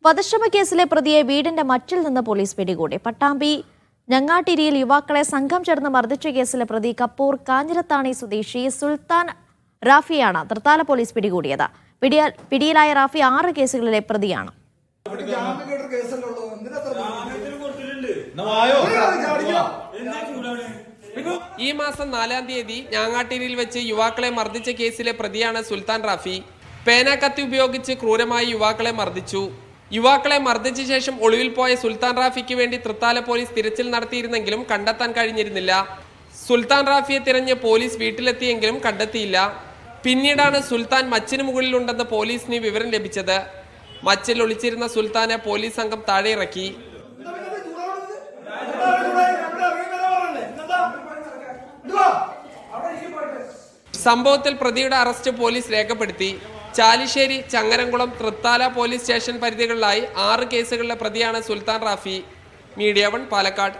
വധശ്രമ കേസിലെ പ്രതിയെ വീടിന്റെ മറ്റിൽ നിന്ന് പോലീസ് പിടികൂടി. പട്ടാമ്പി ഞങ്ങാട്ടിരിയിൽ യുവാക്കളെ സംഘം ചേർന്ന് മർദ്ദിച്ച കേസിലെ പ്രതി കപ്പൂർ കാഞ്ഞിരത്താണി സ്വദേശി സുൽത്താൻ റാഫിയാണ് തൃത്താല പോലീസ് പിടികൂടിയത്. പിടിയിലായ റാഫി 6 കേസുകളിലെ പ്രതിയാണ്. ഈ മാസം 4-ാം തീയതി ഞാങ്ങാട്ടിരിയിൽ വെച്ച് യുവാക്കളെ മർദ്ദിച്ച കേസിലെ പ്രതിയാണ് സുൽത്താൻ റാഫി. പേനാക്കത്തി ഉപയോഗിച്ച് ക്രൂരമായി യുവാക്കളെ മർദ്ദിച്ചു. യുവാക്കളെ മർദ്ദിച്ച ശേഷം ഒളിവിൽ പോയ സുൽത്താൻ റാഫിക്ക് വേണ്ടി തൃത്താല പോലീസ് തിരച്ചിൽ നടത്തിയിരുന്നെങ്കിലും കണ്ടെത്താൻ കഴിഞ്ഞിരുന്നില്ല. സുൽത്താൻ റാഫിയെ തിരഞ്ഞ് പോലീസ് വീട്ടിലെത്തിയെങ്കിലും കണ്ടെത്തിയില്ല. പിന്നീടാണ് സുൽത്താൻ മച്ചിന് മുകളിലുണ്ടെന്ന് പോലീസിന് വിവരം ലഭിച്ചത്. മച്ചിൽ ഒളിച്ചിരുന്ന സുൽത്താനെ പോലീസ് സംഘം താഴെ ഇറക്കി. സംഭവത്തിൽ പ്രതിയുടെ അറസ്റ്റ് പോലീസ് രേഖപ്പെടുത്തി. ചാലിശ്ശേരി, ചങ്ങരംകുളം, തൃത്താല പോലീസ് സ്റ്റേഷൻ പരിധികളിലായി 6 കേസുകളിലെ പ്രതിയാണ് സുൽത്താൻ റാഫി. മീഡിയ 1 പാലക്കാട്.